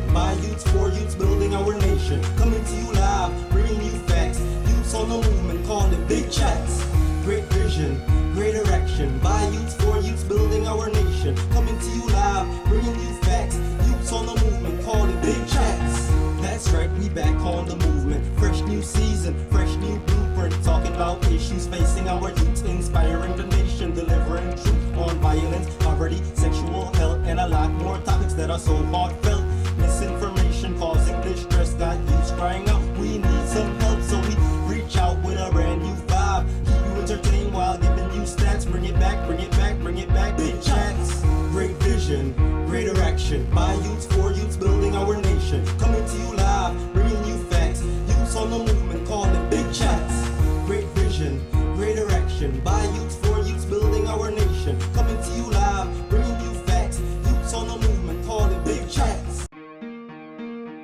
action by youths for youths building our nation. Coming to you live, bringing you facts. Youths on the movement, call it big chats. Great vision, greater action by youths for youths building our nation. Coming to you live, bringing you facts. Youths on the movement, call it big chats. That's right, we back on the movement. Fresh new season, fresh new blueprint. Talking about issues facing our youths, inspiring the nation, delivering truth on violence, poverty, sexual health, and a lot more topics that are so heartfelt. Misinformation causing distress, got youths crying out, we need some help. So we reach out with a brand new vibe. Keep you entertained while giving you stats. Bring it back, bring it back, bring it back. Big chats, great vision, greater action by youths for youths building our nation. Coming to you live, bringing you facts. Youths on the movement, call it big chats. Great vision, greater action by youths for youths building our nation. Coming to you live, bringing you facts. Youths on the movement, call it big chats.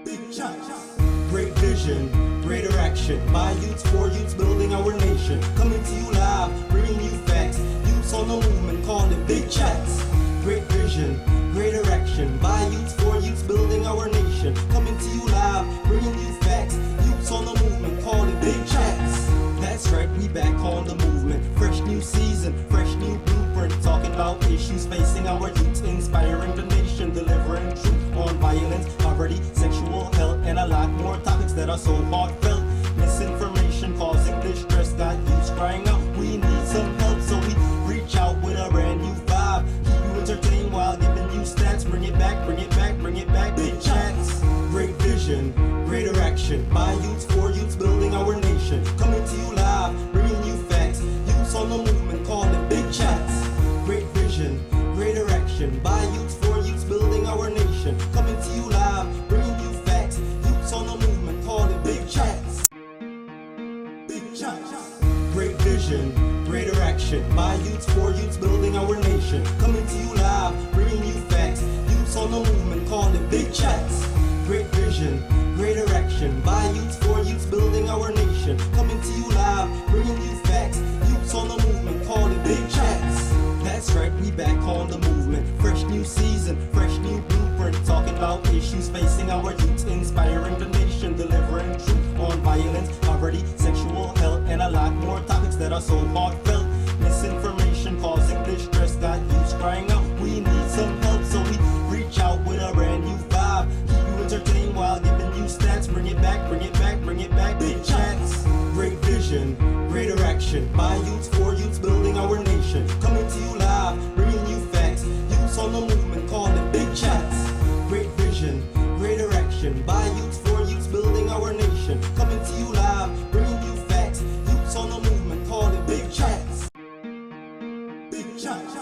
Big chats. Great vision, greater action by youths for youths building our nation. Coming to you live, bringing you facts. Youths on the movement, call it big chats. Great vision, greater action by youths for youths building our nation. Coming to you live, bringing you facts. Youths on the movement, call it big chats. That's right, we back on the movement. Fresh new season, fresh new blueprint. Talking about issues facing our youths, inspiring the nation, delivering truth on violence, poverty, sexual health, and a lot more topics that are so heartfelt. Misinformation causing distress, got youths crying out, we need some help. So we reach out with a brand new vibe. Keep you entertained while giving you stats. Bring it back, bring it back, bring it back. Big chats, great vision, greater action by youths for youths building our nation. Coming to you live, bringing you facts. Youths on the movement, call it big chats. Great vision, greater action by youths for youths building our nation. Coming to you live, bringing you facts. Youths on the movement, call it big chats. Big chats. Great vision, greater action by youths for youths building our nation. Coming to you live, bringing you facts. Youths on the movement, call it big chats. Great vision, greater action by youths for youths building our nation. Coming to you live, bringing you facts. Youths on the movement, call it big chats. That's right, we back on the movement. Fresh new season, fresh new blueprint. Talking about issues facing our youths, inspiring the nation, delivering truth on violence, poverty, sexual health, and a lot more topics that are so heartfelt. Misinformation causing distress, got youths crying out, we need some help. So we reach out with a brand new vibe. Keep you entertained while giving you stats. Bring it back, bring it back, bring it back. Big chats, great vision, greater action by youths for youths building our nation. Coming to you live, bringing you facts. Youths on the movement, call it big chats. Great vision, greater action by youths for youths building our nation. Coming to you live, bringing you facts. Youths on the movement, call it big chats. Big chats.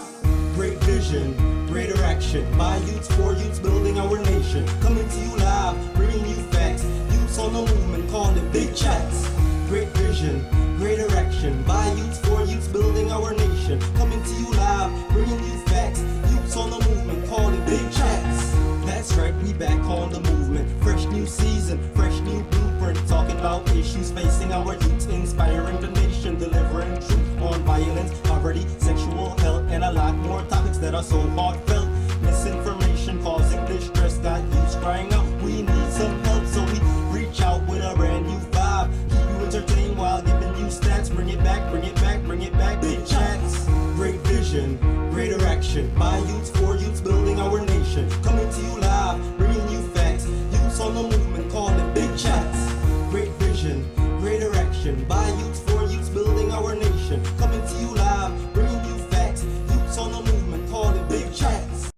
Great vision, greater action by youths for youths building our nation. Coming to you live, bringing you facts. Youths on the movement, call it big chats. Great vision, greater action by youths for youths building our nation. Coming to you live, bringing you facts. Youths on the movement, call it big chats. That's right, we back on the movement. Fresh new season, fresh new blueprint. Talking about issues facing our youths, inspiring the nation, delivering truth on violence, poverty, sexual health, and a lot more topics that are so heartfelt. Misinformation causing distress, got youths crying out, we need some help. So we reach out with a brand new vibe. Keep you entertained while giving you stats. Bring it back, bring it back, bring it back. Big chats, great vision, greater action by youths for youths building our nation. Coming to you live, bringing you facts. Youths on the movement, call it big chats. Great vision, greater action by youths for youths building our nation. Coming to you live, bringing you facts. Youths on the movement, call it big chats.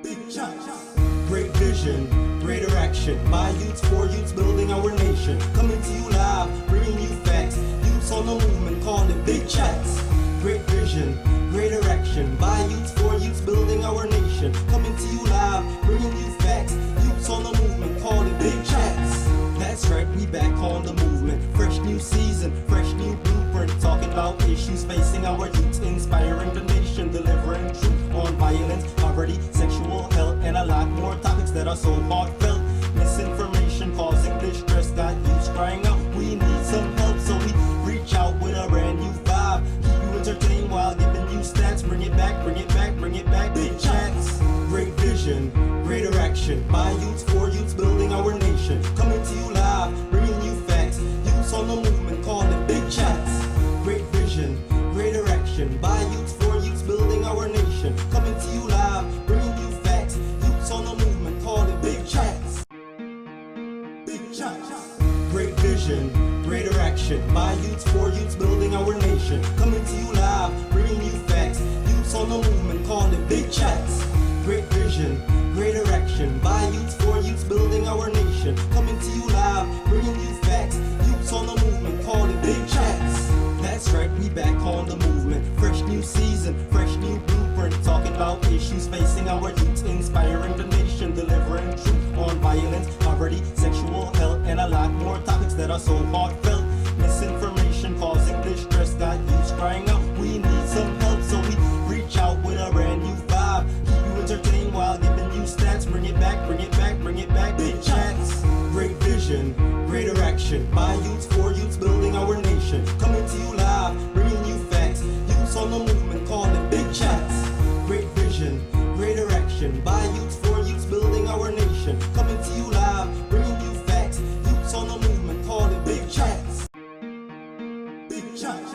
Big chats. Great vision, greater action by youths for youths building our nation. Coming to you live, bringing you facts. Youths on the movement, call it big chats. Great vision, greater action by youths for youths building our nation. Coming to you live, bringing you facts. Youths on the movement, call it big chats. That's right, we back on the movement. Fresh new season, fresh new blueprint. Talking about issues facing our youths, inspiring the nation, delivering truth on violence, poverty, sexual health, and a lot more topics that are so heartfelt. Misinformation causing distress, got youths crying out, we need some help. So we reach out with a brand new vibe. Keep you entertained while giving you stats. Bring it back, bring it back, bring it back. Big chats, great vision, greater action direction, by youths, for youths, building our nation. Coming to you live, bringing you facts. Youths on the movement, call it big chats. Great vision, great direction, by youths, for youths, building our nation. Coming to you live, bringing you facts. Youths on the movement, call it big chats. Big chats. Great vision, great direction, by youths, for youths, building our nation. Coming to you live, bringing you facts. Youths on the movement, call it big chats. Great vision, great direction, by youths, for youths, building our nation. Coming to you live, bringing you facts. Youths on the movement, call it big chats. That's right, we back on the movement. Fresh new season, fresh new blueprint. Talking about issues facing our youths, inspiring the nation, delivering truth on violence, poverty, sexual health, and a lot more topics that are so heartfelt. Misinformation causing distress, got youths crying out, we need some help. So we reach out with a brand new vibe. Keep you entertained while giving you stats. Bring it back, bring it back, bring it back. Big chats. Great vision, great direction, by youths, for youths, building our nation. Coming to you live, bringing you facts. Youths on the movement, call it big chats. Great vision, great direction, by youths, for youths, building our nation. Coming to you live, bringing you facts. Youths on the movement, call it big chats. Big chats.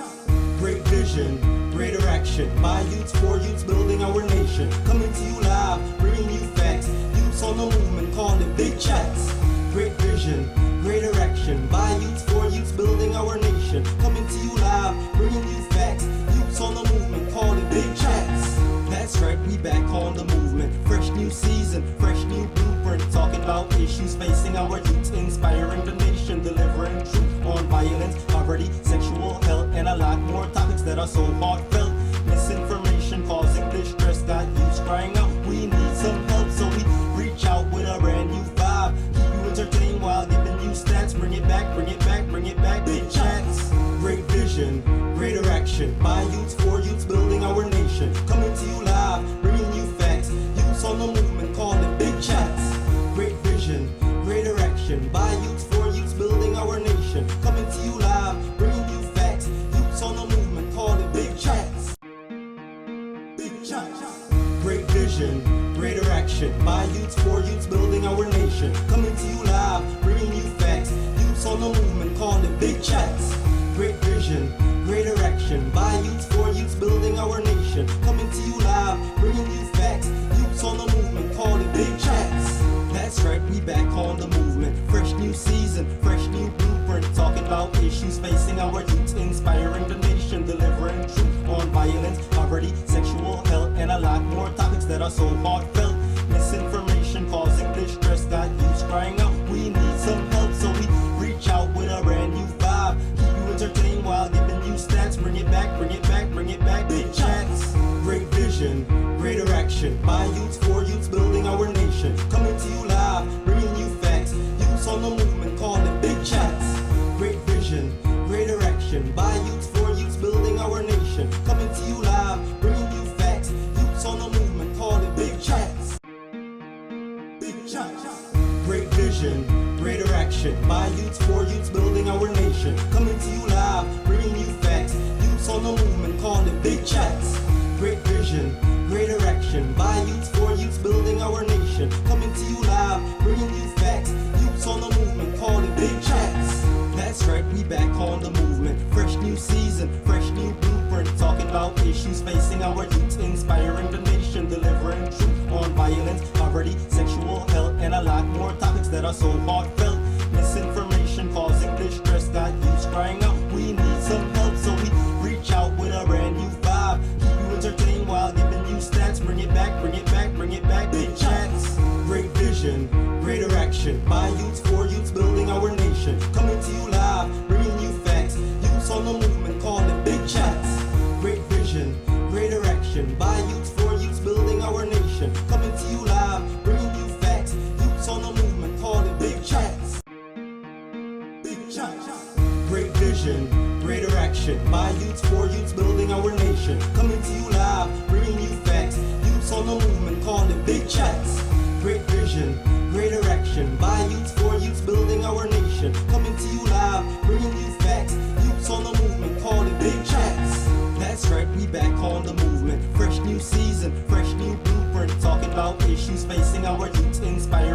Great vision, great direction, by youths, for youths, building our nation. Coming to you live, bringing you facts. Youths on the movement, call it big chats. Great vision, great direction, by youths, for youths, building our nation. Coming to you live, bringing you facts. Youths on the movement, call it big chats. That's right, we back on the movement. Fresh new season, fresh new blueprint. Talking about issues facing our youths, inspiring the nation, delivering truth on violence, poverty, sexual health, and a lot more topics that are so heartfelt. Misinformation causing distress, got youths crying out, we need some help. So we reach out with a brand new vibe. Keep you entertained while giving you stats. Bring it back, bring it back, bring it back. Big chats. Great vision, great direction, by youths, for youths, building our nation. Coming to you live, bringing you facts. Youths on the movement, call it big chats. Great vision, great direction, by youths, for youths, building our nation. Coming to you live, bringing you facts. Youths on the movement, call it big chats. Big chats. Great vision, great direction, by youths, for youths, building our nation. Coming to you live, bringing you facts. Youths on the movement, call it big chats. Great vision, great direction, by youths, for youths, building our nation. Coming to you live, bringing you facts. Youths on the movement, call it big chats. That's right, we back on the movement. Fresh new season, fresh new blueprint. Talking about issues facing our youths, inspiring the nation, delivering truth on violence, poverty, sexual health, and a lot more topics that are so heartfelt. Misinformation causing distress, got youths crying out, we need some help. So we reach out with a brand new vibe. Keep you entertained while giving you stats. Bring it back, bring it back, bring it back. Big chats. Great vision, great direction, by youths, for youths, building our nation. Coming to you live, bringing you facts. Youths on the movement, call it big chats. Great vision, great direction, by youths, for youths, building our nation. Coming to you live, bringing you facts. Youths on the movement, call it big chats. Big chats. Great vision, great direction, by youths, for youths, building our nation. Coming to you live, bringing you facts. Youths on the movement, call it big chats. Great vision, great direction, by youths, for youths, building our nation. Coming to you live, bringing you facts. Youths on the movement, call it big chats. That's right, we back on the movement. Fresh new season, fresh new blueprint. Talking about issues facing our youths, inspiring the nation, delivering truth on violence, poverty, sexual health, and a lot more topics that are so heartfelt. Misinformation causing distress, got youths crying out, we need some help. So we reach out with a brand new vibe. Keep you entertained while giving you stats. Bring it back, bring it back, bring it back. Big chats. Great vision, great direction, by youths, for youths, building our nation. Coming to you live, bringing you facts. Youths on the movement, call it big chats. Great vision, great direction, by youths, for youths, building our nation. Coming to you live, bringing you facts. Youths on the movement, call it big chats. Big chats. Great vision, great direction, by youths, for youths, building our nation. Coming to you live, bringing you facts. Youths on the movement, call it big chats. Great vision, great direction, by youths, for youths, building our nation. Coming to you live, bringing you facts. Youths on the movement, call it big chats. That's right, we back on the movement. Fresh new season, fresh new blueprint. Talking about issues facing our youths, inspiring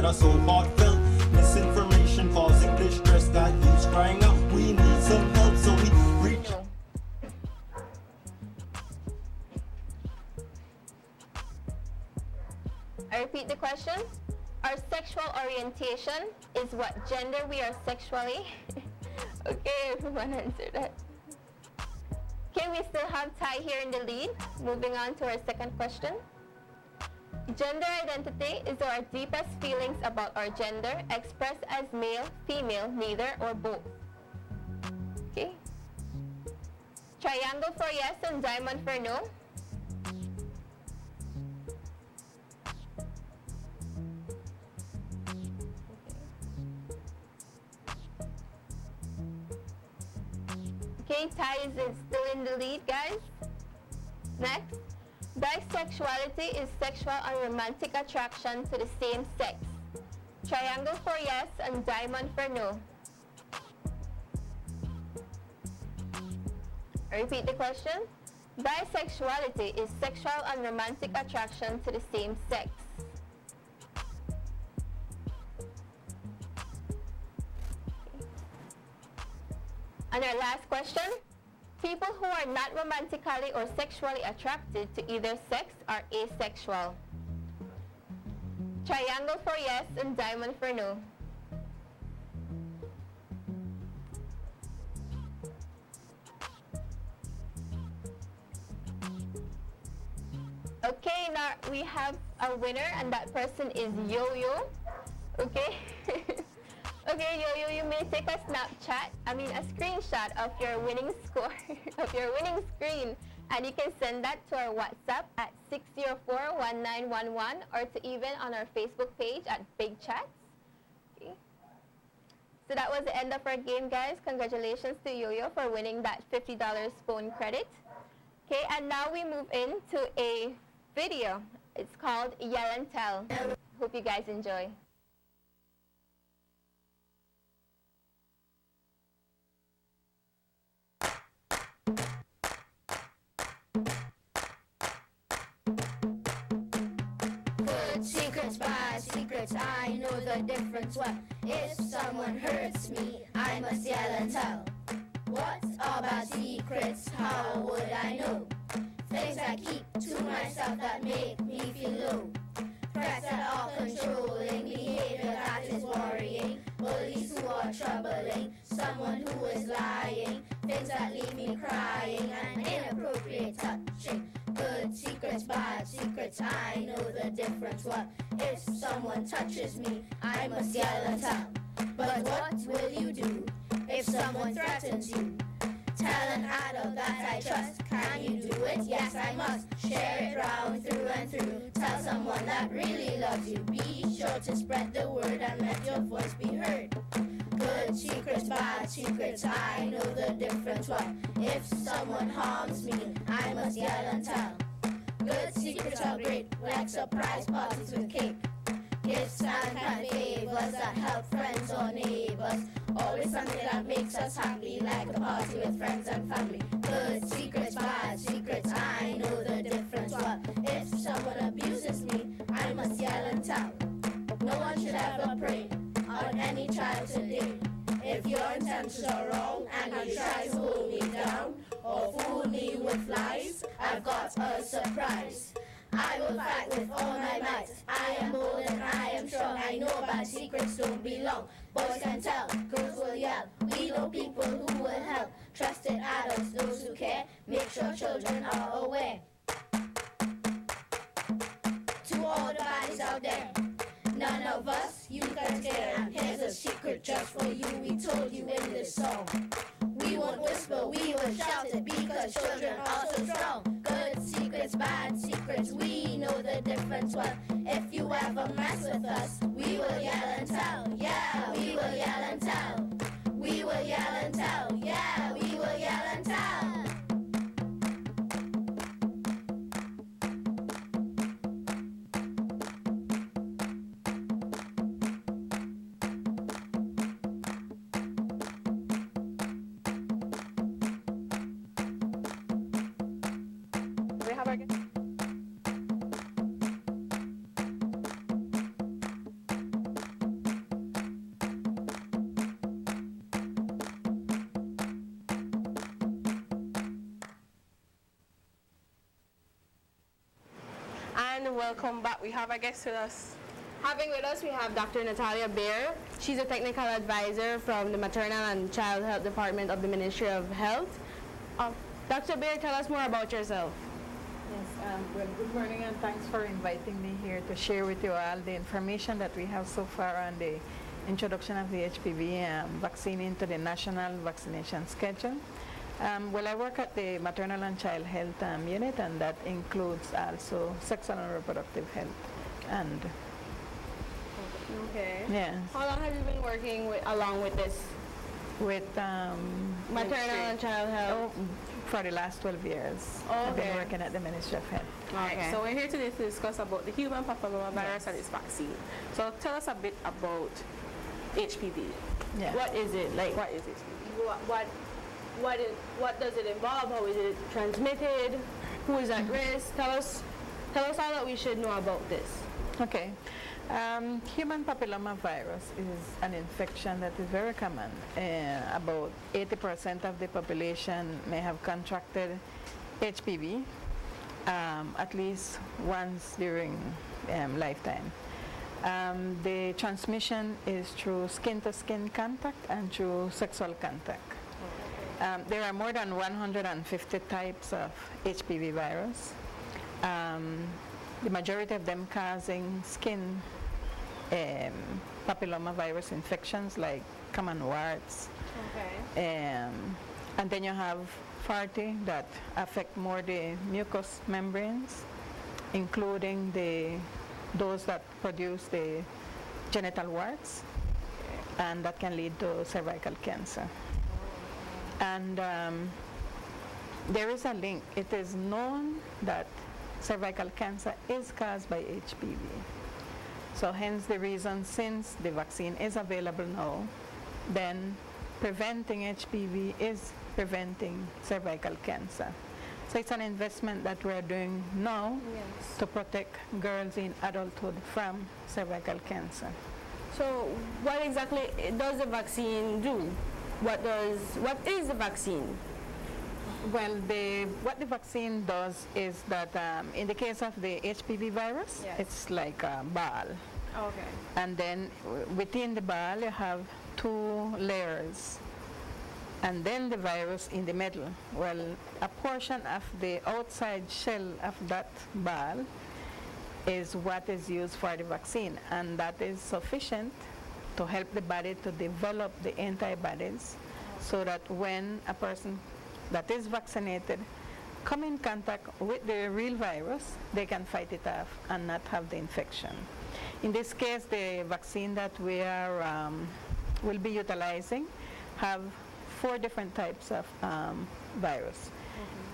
are so heartfelt. Misinformation causing distress, got youths crying out, we need some help, so we reach. I repeat the question. Our sexual orientation is what gender we are sexually. Okay, everyone answer that. Okay, we still have Ty here in the lead. Moving on to our second question. Gender identity is our deepest feelings about our gender expressed as male, female, neither, or both. Okay. Triangle for yes and diamond for no. Okay, Ty is still in the lead, guys. Next. Bisexuality is sexual and romantic attraction to the same sex. Triangle for yes and diamond for no. I repeat the question. Bisexuality is sexual and romantic attraction to the same sex. And our last question. People who are not romantically or sexually attracted to either sex are asexual. Triangle for yes and diamond for no. Okay, now we have a winner and that person is Yo-Yo. Okay. Okay, Yo-Yo, you may take a screenshot of your winning score, of your winning screen, and you can send that to our WhatsApp at 604-1911 or to even on our Facebook page at Big Chats. Okay. So that was the end of our game, guys. Congratulations to Yo-Yo for winning that $50 phone credit. Okay, and now we move into a video. It's called Yell and Tell. Hope you guys enjoy. Secrets, bad secrets, I know the difference. What if someone hurts me? I must yell and tell. What are bad secrets? How would I know? Things I keep to myself that make me feel low. Threats that are controlling, behavior that is worrying, bullies who are troubling, someone who is lying, things that leave me crying, and inappropriate touching. Good secrets, bad secrets, I know the difference. What if someone touches me? I must yell and tell. But what will you do if someone threatens you? Tell an adult that I trust. Can you do it? Yes, I must. Share it round through and through. Tell someone that really loves you. Be sure to spread the word and let your voice be heard. Good secrets, bad secrets, I know the difference. What if someone harms me? I must yell and tell. Good secrets are great, like surprise parties with cake. Gifts and kind favors that help friends or neighbors. Always something that makes us happy, like a party with friends and family. Good secrets, bad secrets, I know the difference. What if someone abuses me? I must yell and tell. No one should ever prey on any child today. If your intentions are wrong and you try to hold me down or fool me with lies, I've got a surprise. I will fight with all my might. I am bold and I am strong. I know bad secrets don't belong. Boys can tell, girls will yell. We know people who will help. Trusted adults, those who care. Make sure children are aware. To all the bodies out there, none of us you can scare. And here's a secret just for you. We told you in this song. We won't whisper, we will shout it because children are so strong. Good secrets, bad secrets, we know the difference. Well, if you ever mess with us, we will yell and tell. Yeah, we will yell and tell. We will yell and tell. Yeah, we will yell and tell. welcome back. We have a guest with us. Having with us, we have Dr. Natalia Bear. She's a technical advisor from the Maternal and Child Health Department of the Ministry of Health. Dr. Bear, tell us more about yourself. Yes, well, good morning and thanks for inviting me here to share with you all the information that we have so far on the introduction of the HPV vaccine into the national vaccination schedule. Well, I work at the Maternal and Child Health Unit, and that includes also sexual and reproductive health. And Okay. yes, How long have you been working along with this with maternal and child health? for the last 12 years, I've Okay. been working at the Ministry of Health. Okay. So we're here today to discuss about the human papillomavirus and its vaccine. So tell us a bit about HPV. Yeah. What is it? Like, What is it? what does it involve? How is it transmitted? Who is at risk? Tell us all that we should know about this. Okay. Human papillomavirus is an infection that is very common. About 80% of the population may have contracted HPV at least once during lifetime. The transmission is through skin-to-skin contact and through sexual contact. There are more than 150 types of HPV virus. The majority of them causing skin papillomavirus infections like common warts. Okay. And then you have 40 that affect more the mucous membranes, including those that produce the genital warts, and that can lead to cervical cancer. And there is a link. It is known that cervical cancer is caused by HPV. So hence the reason, since the vaccine is available now, then preventing HPV is preventing cervical cancer. So it's an investment that we're doing now to protect girls in adulthood from cervical cancer. So what exactly does the vaccine do? What is the vaccine? Well, what the vaccine does is that in the case of the HPV virus, Yes. it's like a ball. Okay. And then within the ball, you have 2 layers. And then the virus in the middle. Well, a portion of the outside shell of that ball is what is used for the vaccine. And that is sufficient to help the body to develop the antibodies so that when a person that is vaccinated come in contact with the real virus, they can fight it off and not have the infection. In this case, the vaccine that we are will be utilizing have 4 different types of virus.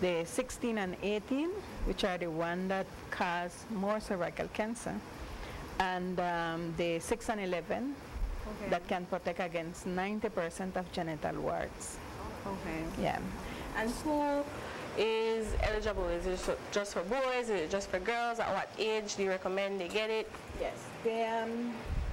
The 16 and 18, which are the one that cause more cervical cancer, and the 6 and 11, that can protect against 90% of genital warts. Okay. Yeah. And who is eligible? Is it just for boys? Is it just for girls? At what age do you recommend they get it? Yes.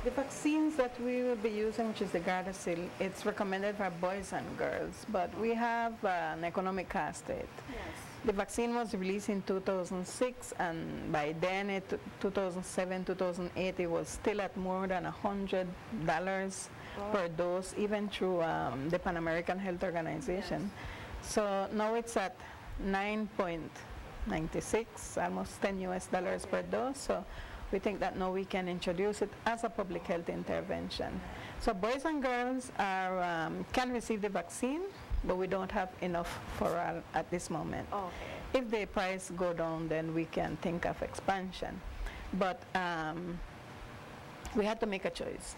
The vaccines that we will be using, which is the Gardasil, it's recommended for boys and girls, but we have an economic cost to it. Yes. The vaccine was released in 2006, and by then, 2007, 2008, it was still at more than $100 per dose, even through the Pan American Health Organization. So now it's at 9.96, almost $10 per dose. So we think that now we can introduce it as a public health intervention. So boys and girls can receive the vaccine, but we don't have enough for all at this moment. If the price go down, then we can think of expansion. But we had to make a choice.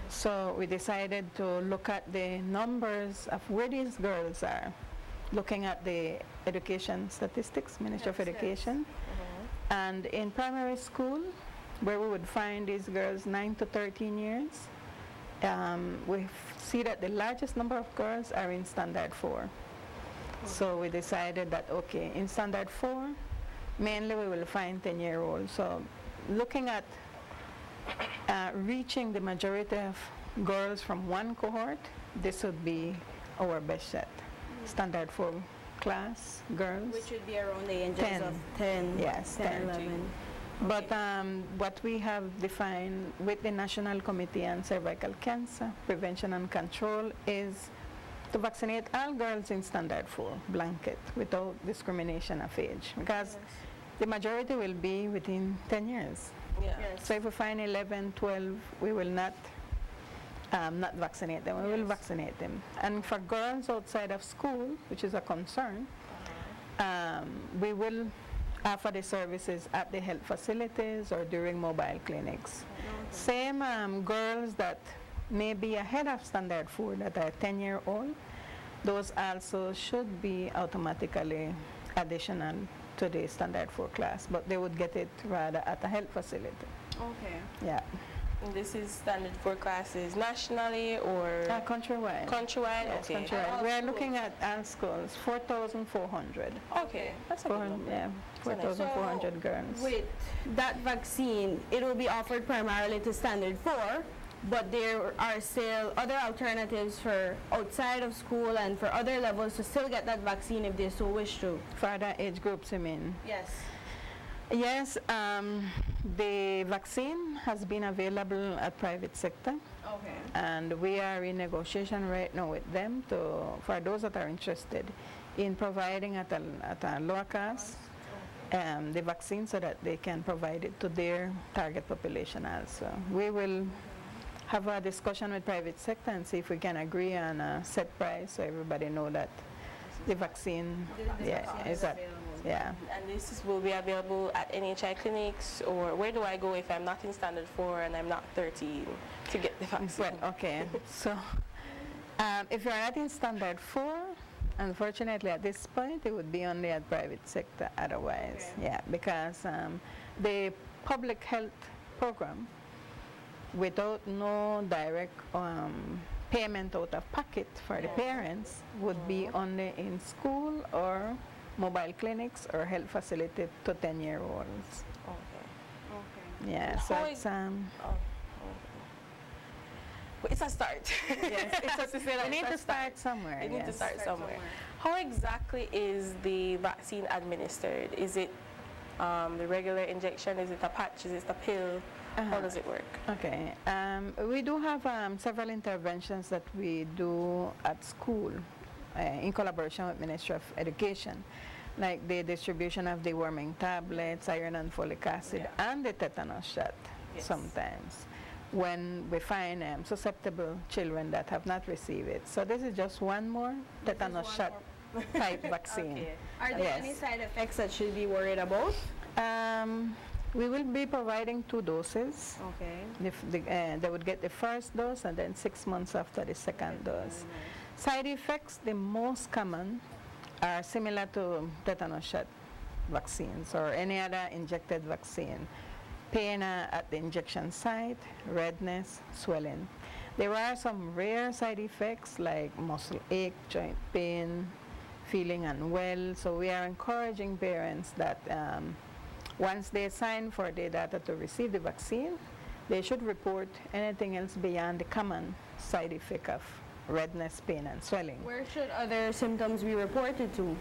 So we decided to look at the numbers of where these girls are, looking at the education statistics, Ministry of Education. And in primary school, where we would find these girls 9 to 13 years, we see that the largest number of girls are in standard 4. So we decided that, okay, in standard 4, mainly we will find 10-year-olds. So looking at reaching the majority of girls from one cohort, this would be our best shot. Standard 4 class girls. Which would be around the ages 10. of 10, Yes, 10, 10. 11. But what we have defined with the National Committee on Cervical Cancer Prevention and Control is to vaccinate all girls in standard 4 blanket without discrimination of age, because the majority will be within 10 years. Yeah. So if we find 11, 12, we will not vaccinate them. We will vaccinate them. And for girls outside of school, which is a concern, we will offer the services at the health facilities or during mobile clinics. Same girls that may be ahead of standard 4 that are 10-year-old, those also should be automatically additional to the standard 4 class, but they would get it rather at a health facility. Okay. Yeah. And this is standard 4 classes nationally or Countrywide. countrywide? Yes, Okay. countrywide. We are looking at all schools, 4,400. Okay, that's a good number. Yeah, 4,400 girls. With that vaccine, it will be offered primarily to standard 4, but there are still other alternatives for outside of school and for other levels to still get that vaccine if they so wish to. For other age groups, I mean. Yes. Yes, the vaccine has been available at private sector, Okay. and we are in negotiation right now with them for those that are interested in providing at a lower cost the vaccine so that they can provide it to their target population also. We will have a discussion with private sector and see if we can agree on a set price so everybody know that the vaccine is at, yeah. And this will be available at NHI clinics, or where do I go if I'm not in standard 4 and I'm not 13 to get the vaccine? Well, okay, so if you're not in standard 4, unfortunately at this point it would be only at private sector otherwise. Okay. Yeah, because the public health program, without no direct payment out of pocket for the parents, would be only in school or mobile clinics or health facility to 10-year-olds. Okay. Yeah, so How it's Well, it's a start. yes, we need to start somewhere. You need to yes. start somewhere. How exactly is the vaccine administered? Is it the regular injection? Is it a patch? Is it a pill? How does it work? Okay. We do have several interventions that we do at school in collaboration with Ministry of Education, like the distribution of the worming tablets, iron and folic acid, and the tetanus shot sometimes when we find susceptible children that have not received it. So this is just one more tetanus shot type vaccine. Okay. Are there Yes. any side effects that should be worried about? We will be providing 2 doses. Okay. They would get the first dose and then 6 months after the second dose. Side effects, the most common, are similar to tetanus shot vaccines or any other injected vaccine. Pain at the injection site, redness, swelling. There are some rare side effects like muscle ache, joint pain, feeling unwell. So we are encouraging parents that once they sign for their data to receive the vaccine, they should report anything else beyond the common side effect of redness, pain, and swelling. Where should other symptoms be reported to?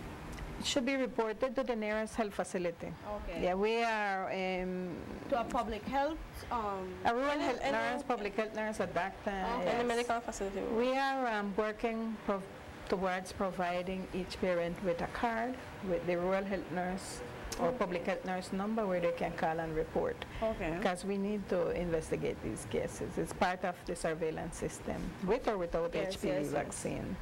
It should be reported to the nearest health facility. Okay. Yeah, we are To a public health? a rural health nurse, public health nurse, a doctor. Okay. In the yes. medical facility? We are working towards providing each parent with a card with the rural health nurse or public health nurse number where they can call and report. Okay. Because we need to investigate these cases. It's part of the surveillance system, with or without Yes, HPV yes. vaccine.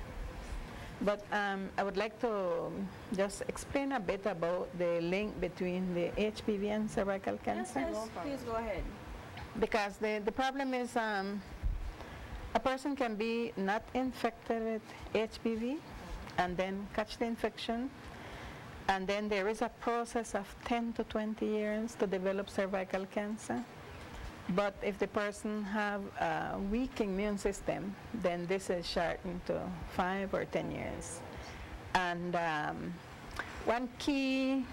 But I would like to just explain a bit about the link between the HPV and cervical cancer. Yes, please go ahead. Because the problem is a person can be not infected with HPV and then catch the infection, and then there is a process of 10 to 20 years to develop cervical cancer. But if the person have a weak immune system, then this is shortened to 5 or 10 years. And one key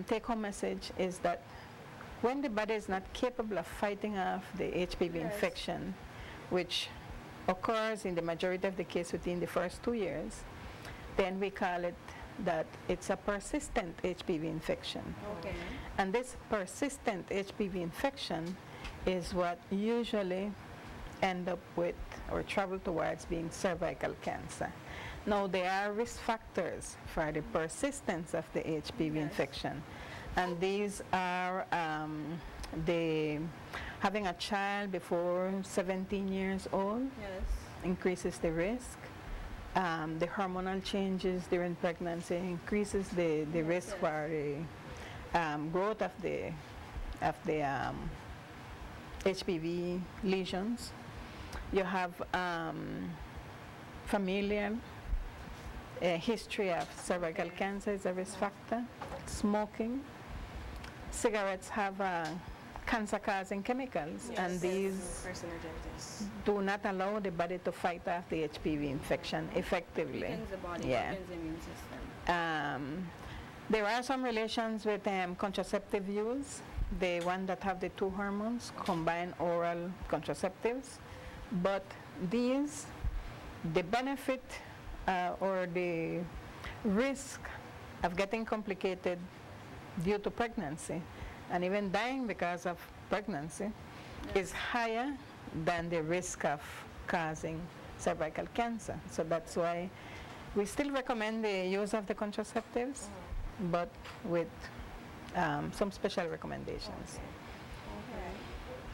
take-home message is that when the body is not capable of fighting off the HPV infection, which occurs in the majority of the case within the first 2 years, then we call it that it's a persistent HPV infection. Okay. And this persistent HPV infection is what usually end up with or travel towards being cervical cancer. Now, there are risk factors for the persistence of the HPV infection, and these are having a child before 17 years old Yes. increases the risk. The hormonal changes during pregnancy increases the risk for the growth of the HPV lesions. You have familial history of cervical cancer is a risk factor. Smoking. Cigarettes have cancer-causing chemicals, and these Carcinogens. do not allow the body to fight off the HPV infection effectively. Weakens the body, Yeah. weakens the immune system. There are some relations with contraceptive use. The one that have the two hormones, combine oral contraceptives, but these, the benefit or the risk of getting complicated due to pregnancy and even dying because of pregnancy is higher than the risk of causing cervical cancer. So that's why we still recommend the use of the contraceptives, but with some special recommendations.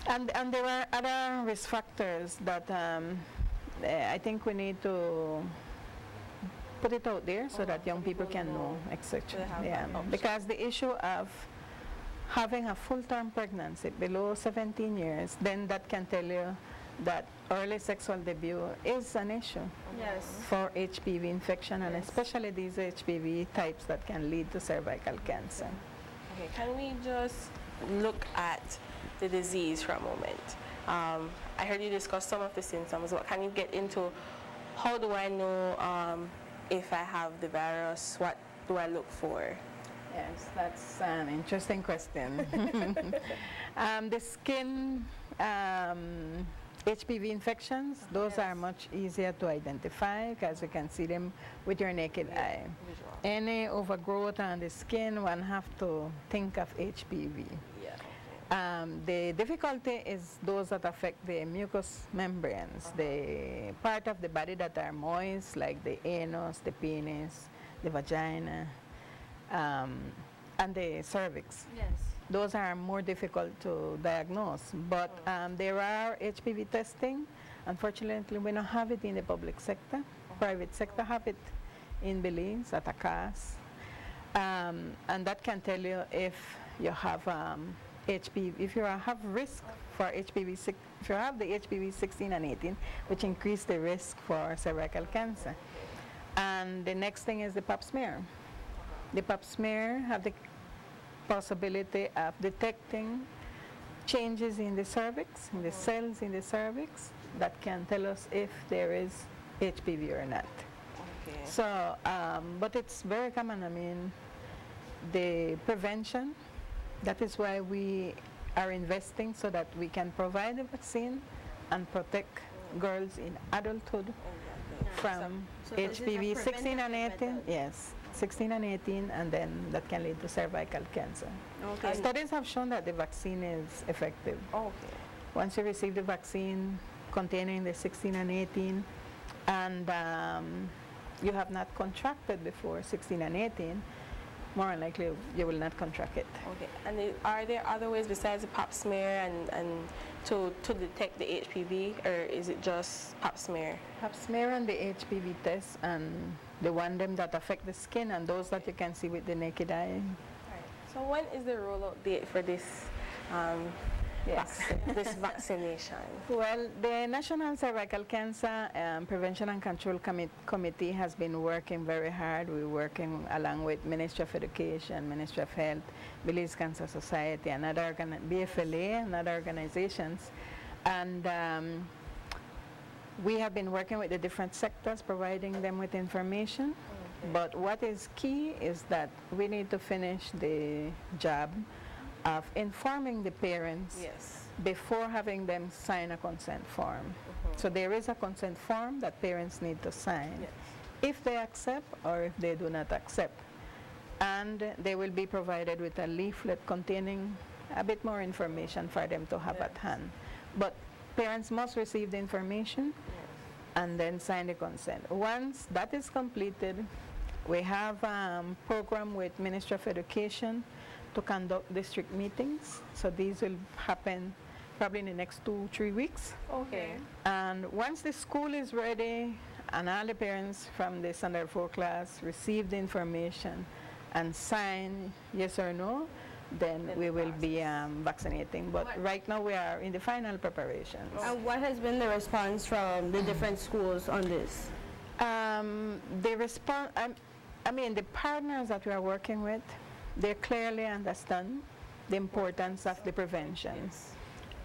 And there are other risk factors that I think we need to put it out there so that young people can know, etc. Yeah, because the issue of having a full-term pregnancy below 17 years, then that can tell you that early sexual debut is an issue Yes. for HPV infection, and especially these HPV types that can lead to cervical cancer. Okay, can we just look at the disease for a moment? I heard you discuss some of the symptoms, but can you get into how do I know if I have the virus? What do I look for? Yes, that's an interesting question. The skin HPV infections, those are much easier to identify because you can see them with your naked eye. Visual. Any overgrowth on the skin, one have to think of HPV. Yeah. The difficulty is those that affect the mucous membranes, the part of the body that are moist, like the anus, the penis, the vagina, and the cervix. Yes. Those are more difficult to diagnose, but there are HPV testing. Unfortunately, we don't have it in the public sector. Private sector have it in Belize at a cost, and that can tell you if you have HPV, if you have risk for HPV, if you have the HPV 16 and 18, which increase the risk for cervical cancer. And the next thing is the pap smear. The pap smear have the possibility of detecting changes in the cervix, in the cells in the cervix, that can tell us if there is HPV or not. Okay. So, but it's very common. I mean, the prevention, that is why we are investing so that we can provide the vaccine and protect girls in adulthood from So this is a HPV 16 and preventative 18. method. Yes, 16 and 18, and then that can lead to cervical cancer. Okay. Studies have shown that the vaccine is effective. Okay. Once you receive the vaccine containing the 16 and 18, and you have not contracted before 16 and 18, more than likely you will not contract it. Okay. And are there other ways besides the pap smear and to detect the HPV, or is it just pap smear? Pap smear and the HPV test, and the one them that affect the skin and those that you can see with the naked eye. So when is the rollout date for this Yes. this vaccination? Well, the National Cervical Cancer Prevention and Control Committee has been working very hard. We're working along with Ministry of Education, Ministry of Health, Belize Cancer Society, and other BFLA and other organizations. And we have been working with the different sectors, providing them with information. But what is key is that we need to finish the job of informing the parents Yes. before having them sign a consent form. So there is a consent form that parents need to sign. Yes. if they accept or if they do not accept. And they will be provided with a leaflet containing a bit more information for them to have at hand. But parents must receive the information and then sign the consent. Once that is completed, we have a program with Ministry of Education to conduct district meetings. So these will happen probably in the next 2-3 weeks. Okay. And once the school is ready and all the parents from the standard 4 class receive the information and sign yes or no, then we will be vaccinating. But right now we are in the final preparations. And what has been the response from the different schools on this? The response, I mean, the partners that we are working with, they clearly understand the importance of the prevention.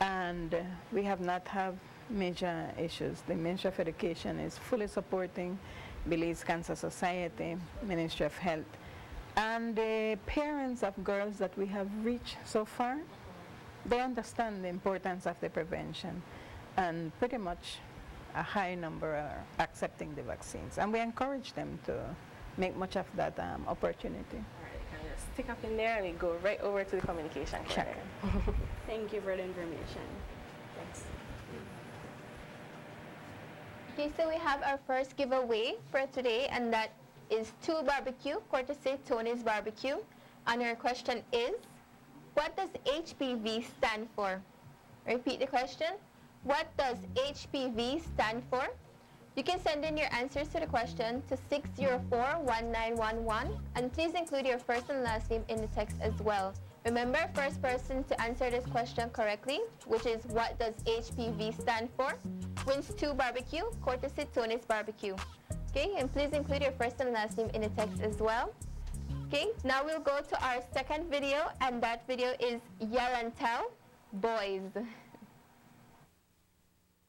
And we have not had major issues. The Ministry of Education is fully supporting Belize Cancer Society, Ministry of Health. And the parents of girls that we have reached so far, they understand the importance of the prevention. And pretty much a high number are accepting the vaccines. And we encourage them to make much of that opportunity. All right, can I just stick up in there and we go right over to the communication corner. Thank you for the information. Thanks. Okay, so we have our first giveaway for today, and that is 2 barbecue, courtesy Tony's Barbecue. And our question is, what does HPV stand for? Repeat the question. What does HPV stand for? You can send in your answers to the question to 604-1911, and please include your first and last name in the text as well. Remember, first person to answer this question correctly, which is what does HPV stand for, wins 2 barbecue, courtesy Tony's Barbecue. Okay, and please include your first and last name in the text as well. Okay, now we'll go to our second video, and that video is Yell and Tell, Boys.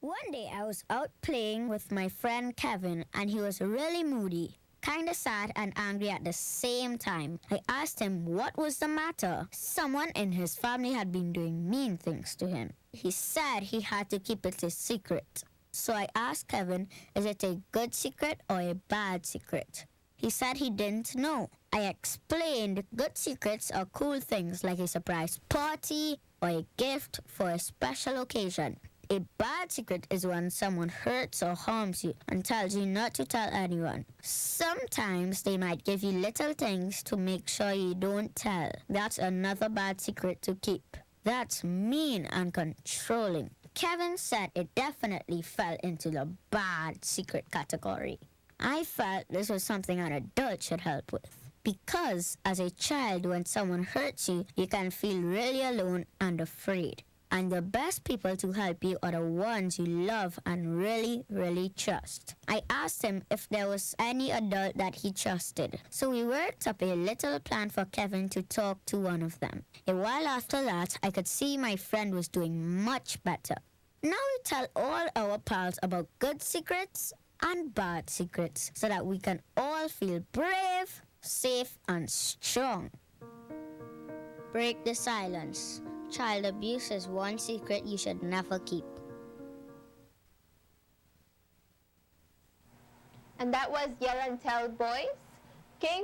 One day I was out playing with my friend Kevin, and he was really moody, kinda sad and angry at the same time. I asked him what was the matter. Someone in his family had been doing mean things to him. He said he had to keep it a secret. So I asked Kevin, is it a good secret or a bad secret? He said he didn't know. I explained good secrets are cool things like a surprise party or a gift for a special occasion. A bad secret is when someone hurts or harms you and tells you not to tell anyone. Sometimes they might give you little things to make sure you don't tell. That's another bad secret to keep. That's mean and controlling. Kevin said it definitely fell into the bad secret category. I felt this was something an adult should help with. Because as a child, when someone hurts you, you can feel really alone and afraid. And the best people to help you are the ones you love and really, really trust. I asked him if there was any adult that he trusted. So we worked up a little plan for Kevin to talk to one of them. A while after that, I could see my friend was doing much better. Now we tell all our pals about good secrets and bad secrets so that we can all feel brave, safe, and strong. Break the silence. Child abuse is one secret you should never keep. And that was Yell and Tell, Boys. Okay,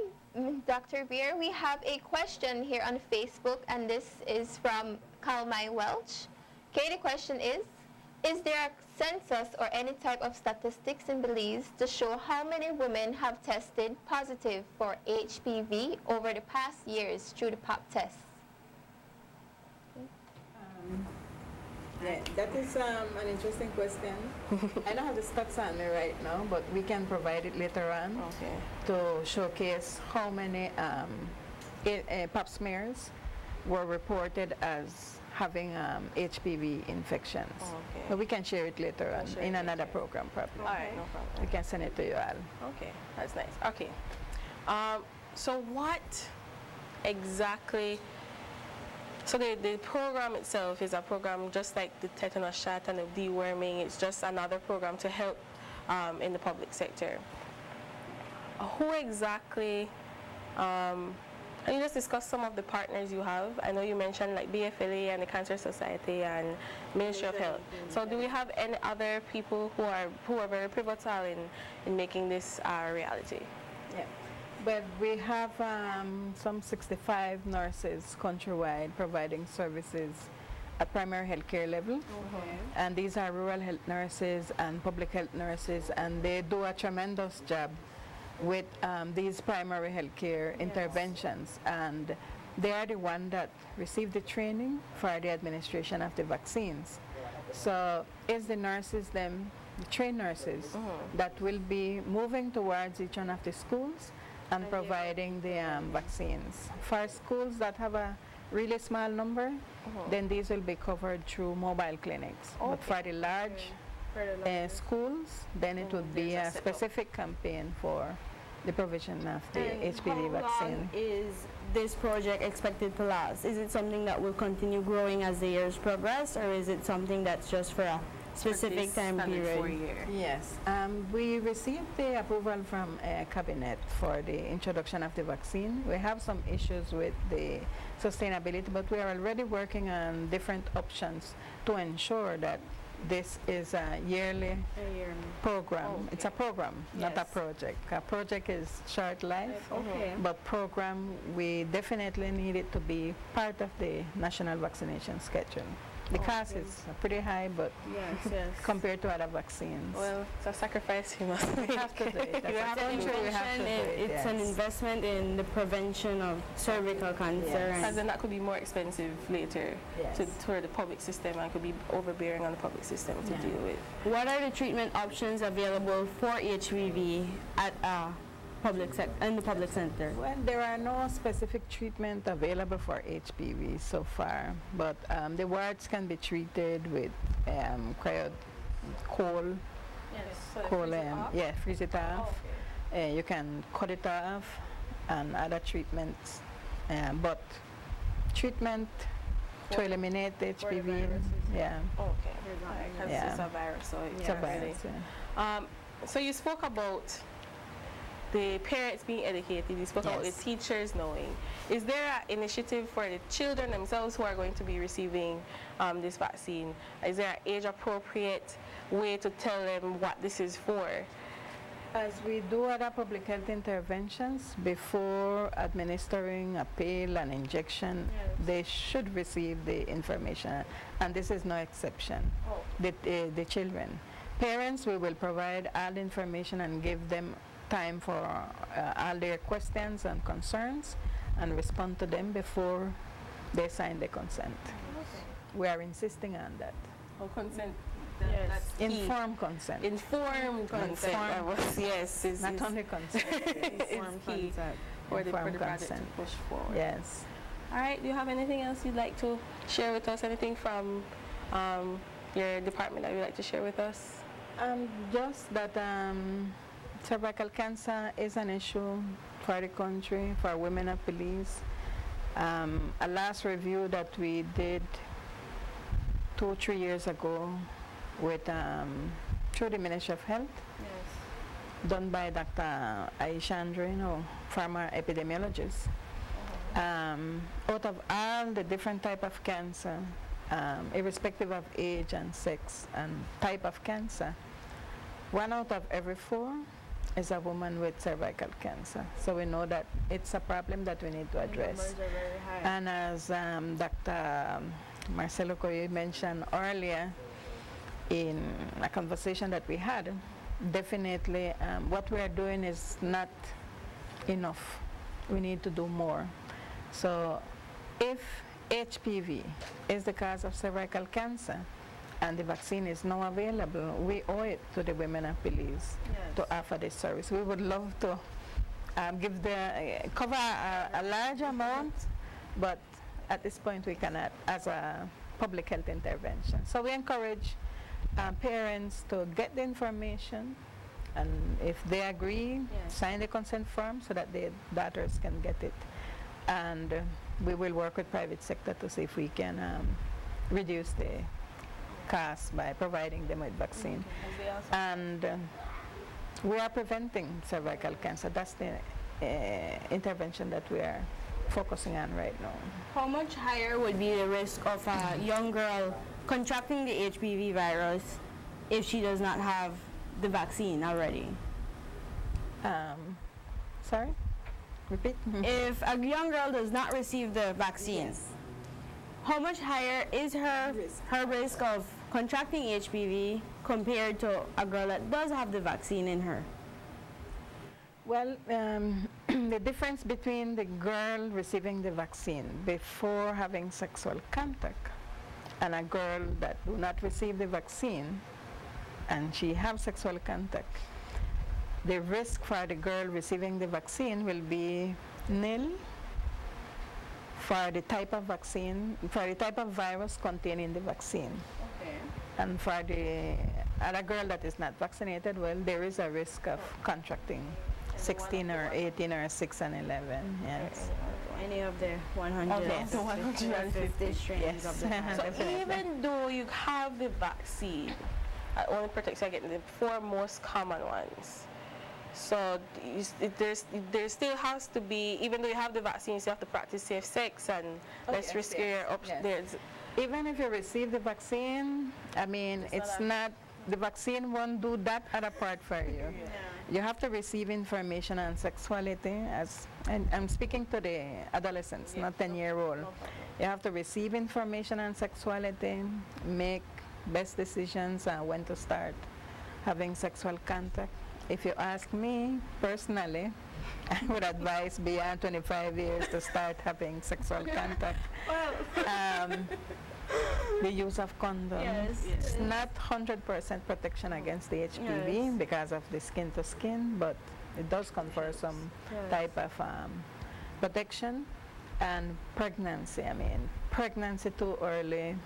Dr. Beer, we have a question here on Facebook, and this is from Kalmai Welch. Okay, the question is there a census or any type of statistics in Belize to show how many women have tested positive for HPV over the past years through the pap tests? Yeah, that is an interesting question. I don't have the stats on me right now, but we can provide it later on to showcase how many pap smears were reported as having HPV infections. But we can share it later on in another program probably. All right, no problem. We can send it to you all. Okay, that's nice. Okay. So what exactly, so the program itself is a program just like the tetanus shot and the deworming. It's just another program to help in the public sector. Who exactly Can you just discuss some of the partners you have? I know you mentioned like BFLA and the Cancer Society and Ministry of Health. So do we have any other people who are very pivotal in making this a reality? Yeah. But we have some 65 nurses countrywide providing services at primary health care level. And these are rural health nurses and public health nurses, and they do a tremendous job with these primary health care interventions. And they are the one that receive the training for the administration of the vaccines. So it's the nurses, the trained nurses, that will be moving towards each one of the schools and providing the vaccines. For schools that have a really small number, then these will be covered through mobile clinics. But for the large schools, then it would be a specific campaign for the provision of the HPV vaccine. How long is this project expected to last? Is it something that will continue growing as the years progress, or is it something that's just for a specific time period? Yes, we received the approval from Cabinet for the introduction of the vaccine. We have some issues with the sustainability, but we are already working on different options to ensure that this is a yearly program. It's a program, not a project. A project is short life, but program, we definitely need it to be part of the national vaccination schedule. The cost is pretty high, but compared to other vaccines. Well, it's a sacrifice you must make. We have to do it. As a country, we have to do it. It's an investment in the prevention of cervical cancer. As then that could be more expensive later for the public system, and could be overbearing on the public system to deal with. What are the treatment options available for HPV at in the public center? Well, there are no specific treatment available for HPV so far, but the warts can be treated with coal. Freeze it off. You can cut it off and other treatments. But treatment to eliminate HPV, Because it's a virus, so it's a virus. So you spoke about the parents being educated, you spoke about the teachers knowing. Is there an initiative for the children themselves who are going to be receiving this vaccine? Is there an age-appropriate way to tell them what this is for? As we do other public health interventions, before administering a pill, an injection, they should receive the information, and this is no exception. The children. Parents, we will provide all the information and give them time for all their questions and concerns and respond to them before they sign the consent. We are insisting on that. Consent. That's informed consent. Informed consent. Yes. Not only consent. Informed consent. For the project to push forward. Yes. All right. Do you have anything else you'd like to share with us? Anything from your department that you'd like to share with us? Just that cervical cancer is an issue for the country, for women of Belize. A last review that we did 2 or 3 years ago with through the Ministry of Health, done by Dr. Aisha Andrino, former epidemiologist. Out of all the different type of cancer, irrespective of age and sex and type of cancer, 1 out of every 4 is a woman with cervical cancer. So we know that it's a problem that we need to address. And as Dr. Marcelo Coy mentioned earlier in a conversation that we had, definitely what we are doing is not enough. We need to do more. So if HPV is the cause of cervical cancer, and the vaccine is now available, we owe it to the women of Belize to offer this service. We would love to cover a large amount, but at this point we cannot as a public health intervention. So we encourage parents to get the information, and if they agree, sign the consent form so that their daughters can get it. And we will work with private sector to see if we can reduce the cost by providing them with vaccine. And we are preventing cervical cancer. That's the intervention that we are focusing on right now. How much higher would be the risk of a young girl contracting the HPV virus if she does not have the vaccine already? Sorry? Repeat? If a young girl does not receive the vaccine, how much higher is her risk of contracting HPV compared to a girl that does have the vaccine in her? Well, the difference between the girl receiving the vaccine before having sexual contact and a girl that do not receive the vaccine and she have sexual contact, the risk for the girl receiving the vaccine will be nil for the type of vaccine, for the type of virus contained in the vaccine. Okay. And for the other girl that is not vaccinated, well, there is a risk of contracting 16 or 18 or 6 and 11, yes. Any of the 150 strains Yes. of the virus. So even though you have the vaccine, it only protects you against the 4 most common ones. So there still has to be, even though you have the vaccine, you still have to practice safe sex and less risk your Yes. Even if you receive the vaccine, I mean, it's not, the vaccine won't do that other part for you. You have to receive information on sexuality, and I'm speaking to the adolescents, not 10-year-old. You have to receive information on sexuality, make best decisions on when to start having sexual contact. If you ask me personally, I would advise beyond 25 years to start having sexual contact. The use of condom. It's not 100% protection against the HPV because of the skin to skin, but it does confer some type of protection. And pregnancy, I mean, pregnancy too early,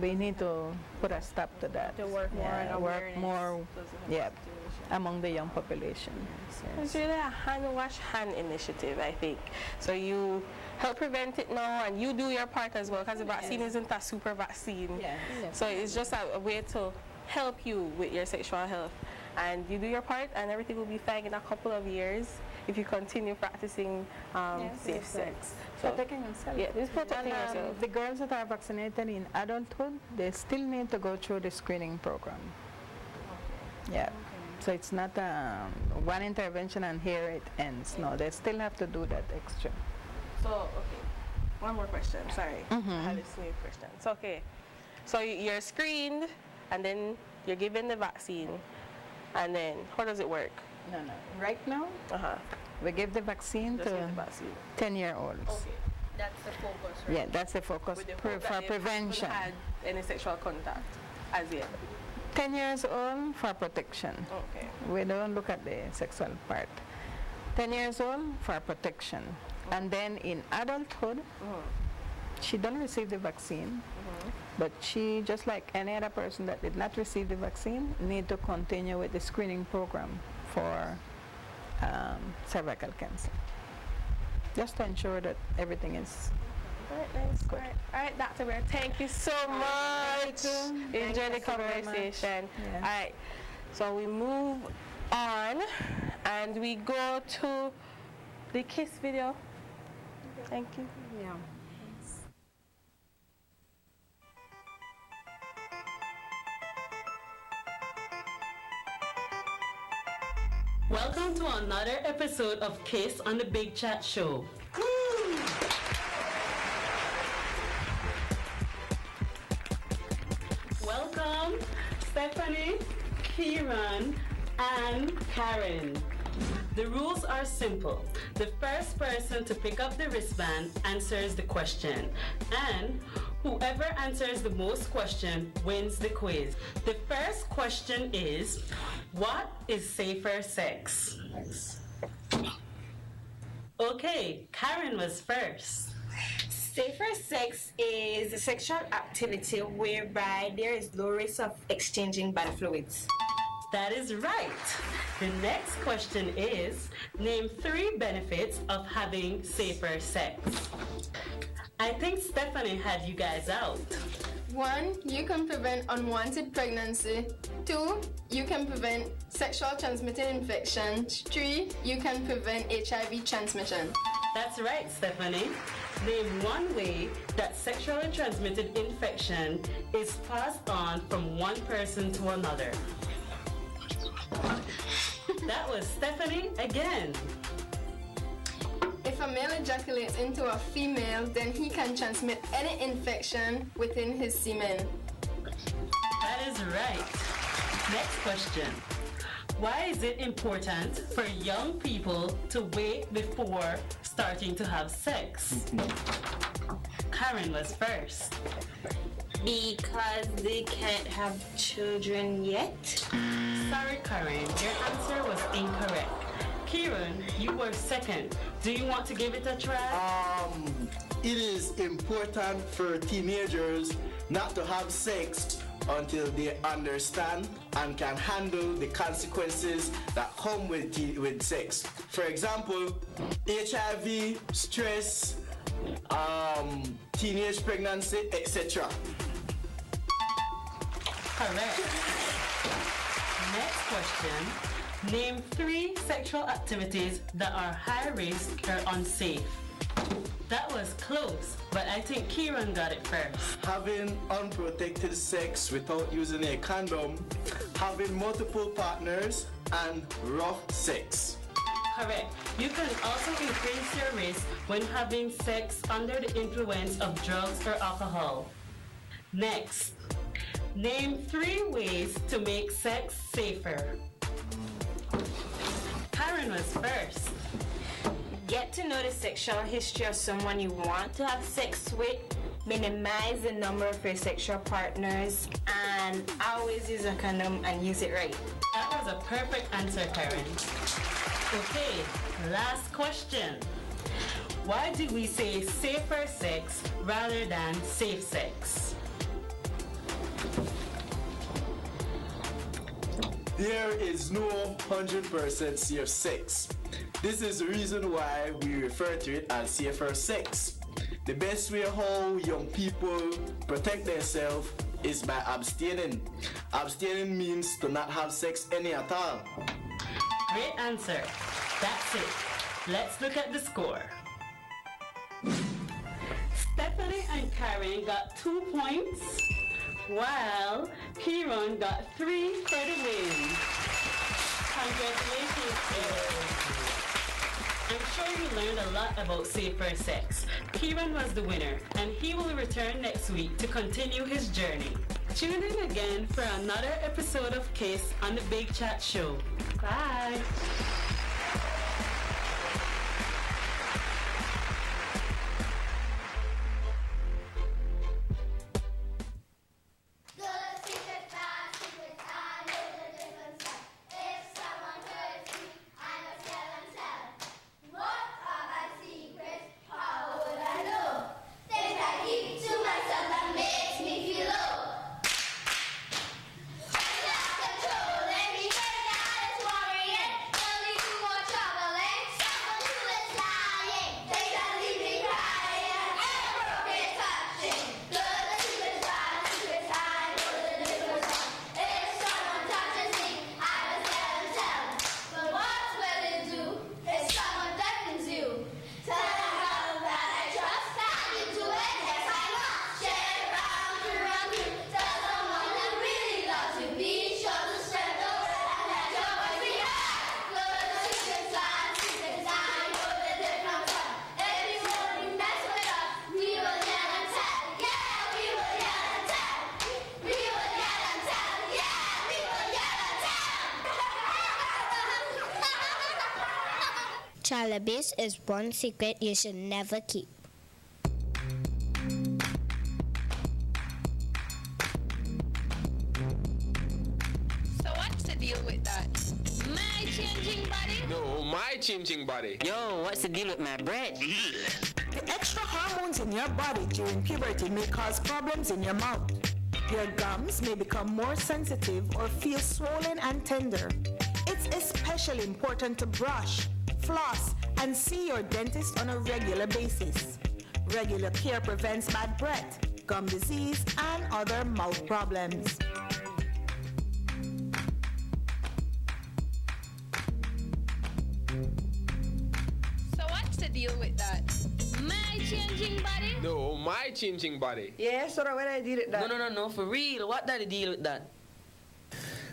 we need to put a stop to that. To work more on awareness. More, among the young population. It's really a hand wash hand initiative, I think. So you help prevent it now, and you do your part as well, because the vaccine isn't a super vaccine. So it's just a way to help you with your sexual health. And you do your part, and everything will be fine in a couple of years if you continue practicing safe sex. So protecting yourself. Yeah, it's protecting yourself. The girls that are vaccinated in adulthood, they still need to go through the screening program. So it's not one intervention and here it ends. No, they still have to do that extra. So, okay, one more question. Sorry, I had a smooth question. So, okay, so you're screened, and then you're given the vaccine, and then how does it work? No. Right now, we give the vaccine to 10-year-olds. Okay. That's the focus, right? Yeah, that's the focus for prevention. Had any sexual contact as yet? 10 years old for protection. Okay. We don't look at the sexual part. 10 years old for protection. And then in adulthood, she don't receive the vaccine, but she, just like any other person that did not receive the vaccine, need to continue with the screening program for cervical cancer. Just to ensure that everything is good. All right, Dr. Bear, thank you so much. Enjoy the conversation. All right, so we move on and we go to the kiss video. Thank you. Yeah. Welcome to another episode of Kiss on the Big Chat Show. Welcome, Stephanie, Kieran, and Karen. The rules are simple. The first person to pick up the wristband answers the question, and whoever answers the most questions wins the quiz. The first question is, what is safer sex? Okay, Karen was first. Safer sex is a sexual activity whereby there is low risk of exchanging body fluids. That is right. The next question is, name 3 benefits of having safer sex. I think Stephanie had you guys out. 1, you can prevent unwanted pregnancy. 2, you can prevent sexual transmitted infection. 3, you can prevent HIV transmission. That's right, Stephanie. Name one way that sexually transmitted infection is passed on from one person to another. That was Stephanie again. If a male ejaculates into a female, then he can transmit any infection within his semen. That is right. Next question. Why is it important for young people to wait before starting to have sex? Karen was first. Because they can't have children yet. Sorry, Karen, your answer was incorrect. Kieran, you were second. Do you want to give it a try? It is important for teenagers not to have sex until they understand and can handle the consequences that come with sex. For example, HIV, stress, teenage pregnancy, etc. Correct. Next question. Name 3 sexual activities that are high risk or unsafe. That was close, but I think Kieran got it first. Having unprotected sex without using a condom, having multiple partners, and rough sex. Correct. You can also increase your risk when having sex under the influence of drugs or alcohol. Next, name 3 ways to make sex safer. Karen was first. Get to know the sexual history of someone you want to have sex with, minimize the number of your sexual partners, and always use a condom and use it right. That was a perfect answer, Karen. Okay, last question. Why do we say safer sex rather than safe sex? There is no 100% safe sex. This is the reason why we refer to it as safer sex. The best way how young people protect themselves is by abstaining. Abstaining means to not have sex any at all. Great answer. That's it. Let's look at the score. Stephanie and Karen got 2 points, while Kieran got 3 for the win. Congratulations, Kieran. I'm sure you learned a lot about safer sex. Kieran was the winner, and he will return next week to continue his journey. Tune in again for another episode of Kiss on the Big Chat Show. Bye. Chalabis is one secret you should never keep. So what's the deal with that? My changing body? No, my changing body. Yo, what's the deal with my bread? The extra hormones in your body during puberty may cause problems in your mouth. Your gums may become more sensitive or feel swollen and tender. It's especially important to brush, floss, and see your dentist on a regular basis. Regular care prevents bad breath, gum disease, and other mouth problems. So what's the deal with that? My changing body? No, my changing body. Yeah, so what I deal with that? No, for real. What did I deal with that?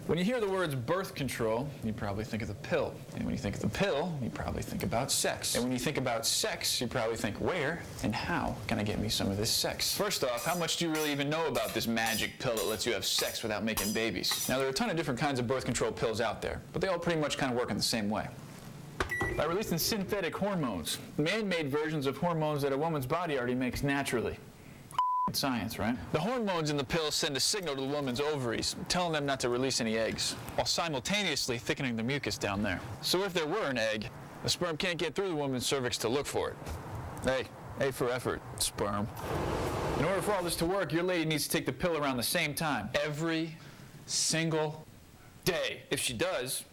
When you hear the words birth control, you probably think of the pill. And when you think of the pill, you probably think about sex. And when you think about sex, you probably think, where and how can I get me some of this sex? First off, how much do you really even know about this magic pill that lets you have sex without making babies? Now, there are a ton of different kinds of birth control pills out there, but they all pretty much kind of work in the same way. By releasing synthetic hormones, man-made versions of hormones that a woman's body already makes naturally. It's science, right? The hormones in the pill send a signal to the woman's ovaries, telling them not to release any eggs, while simultaneously thickening the mucus down there. So if there were an egg, the sperm can't get through the woman's cervix to look for it. A for effort, sperm. In order for all this to work, your lady needs to take the pill around the same time, every single day. If she does,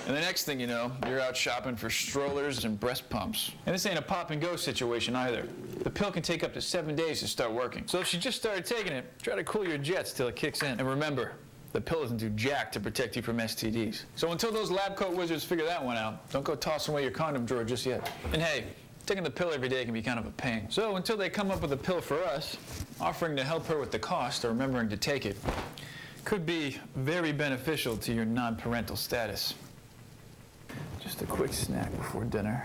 and the next thing you know, you're out shopping for strollers and breast pumps. And this ain't a pop and go situation either. The pill can take up to 7 days to start working. So if she just started taking it, try to cool your jets till it kicks in. And remember, the pill isn't do jack to protect you from STDs. So until those lab coat wizards figure that one out, don't go tossing away your condom drawer just yet. And hey, taking the pill every day can be kind of a pain. So until they come up with a pill for us, offering to help her with the cost or remembering to take it could be very beneficial to your non-parental status. Just a quick snack before dinner.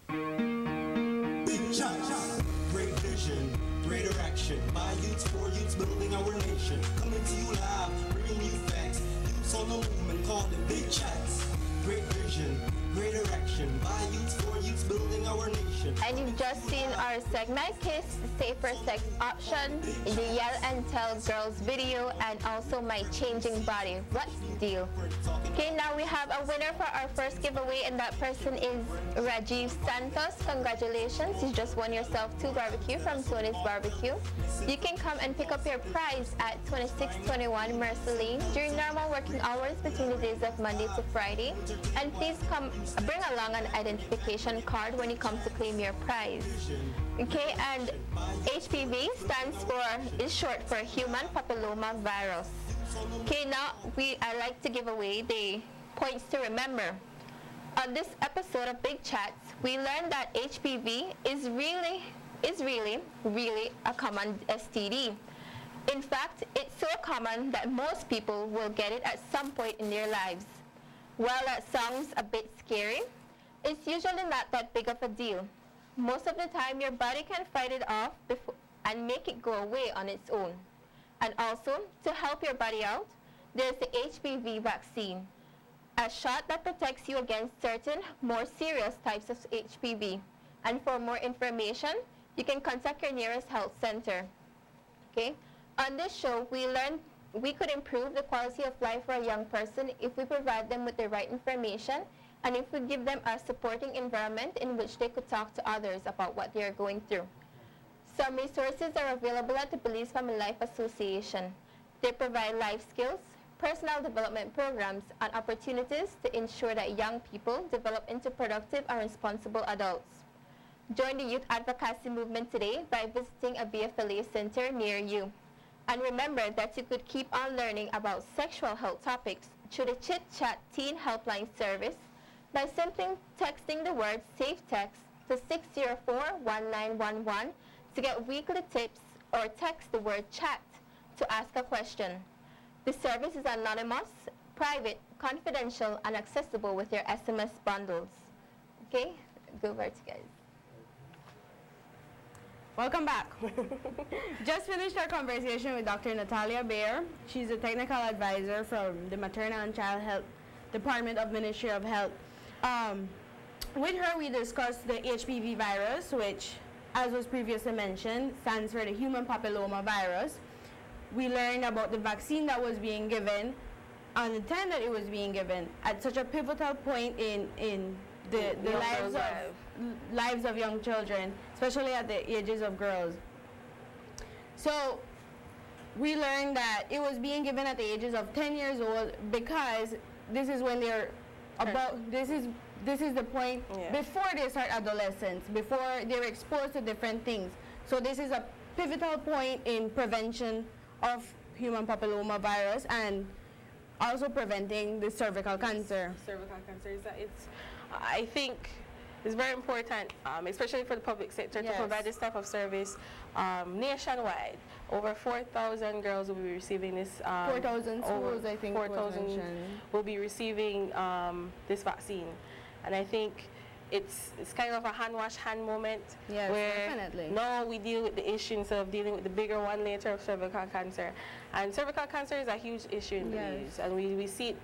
Big shots, great vision, greater action. By youths, for youths, building our nation. Coming to you live, bringing you facts. Youths on the movement, called it Big Chats. Great vision, greater action. By youths, for youths, building our nation. And you've just seen our segment, Kiss Safer Sex Option, the Yell and Tell Girls video, and also My Changing Body. What's the deal? Okay, now we have a winner for our first giveaway, and that person is Rajiv Santos. Congratulations, you just won yourself 2 barbecue from Tony's Barbecue. You can come and pick up your prize at 2621 Mercer Lane during normal working hours between the days of Monday to Friday. And please come, bring along an identification card when you come to claim your prize. Okay, and HPV is short for human papilloma virus. Okay, now I like to give away the points to remember. On this episode of Big Chats, we learned that HPV is really a common STD. In fact, it's so common that most people will get it at some point in their lives. While that sounds a bit scary, it's usually not that big of a deal. Most of the time, your body can fight it off and make it go away on its own. And also, to help your body out, there's the HPV vaccine, a shot that protects you against certain more serious types of HPV. And for more information, you can contact your nearest health center. Okay? On this show, we learned we could improve the quality of life for a young person if we provide them with the right information and if we give them a supporting environment in which they could talk to others about what they are going through. Some resources are available at the Belize Family Life Association. They provide life skills, personal development programs, and opportunities to ensure that young people develop into productive and responsible adults. Join the youth advocacy movement today by visiting a BFLA center near you. And remember that you could keep on learning about sexual health topics through the Chit Chat Teen Helpline Service by simply texting the word Safe Text to 604-1911 to get weekly tips, or text the word chat to ask a question. The service is anonymous, private, confidential, and accessible with your SMS bundles. Okay, go over to guys. Welcome back. Just finished our conversation with Dr. Natalia Baer. She's a technical advisor from the Maternal and Child Health Department of Ministry of Health. With her, we discussed the HPV virus, which, as was previously mentioned, stands for the human papilloma virus. We learned about the vaccine that was being given and the time that it was being given at such a pivotal point in the lives of young children, especially at the ages of girls. So we learned that it was being given at the ages of 10 years old because this is when they're about, this is the point before they start adolescence, before they're exposed to different things. So this is a pivotal point in prevention of human papilloma virus and also preventing the cervical cancer. Cervical cancer is that I think it's very important, especially for the public sector, to provide this type of service nationwide. Over 4,000 girls will be receiving this. 4,000 schools, I think. 4,000 will be receiving this vaccine, and I think it's kind of a hand wash hand moment. Yes, where definitely. now we deal with the issue instead of dealing with the bigger one later of cervical cancer. And cervical cancer is a huge issue in Belize, and we see it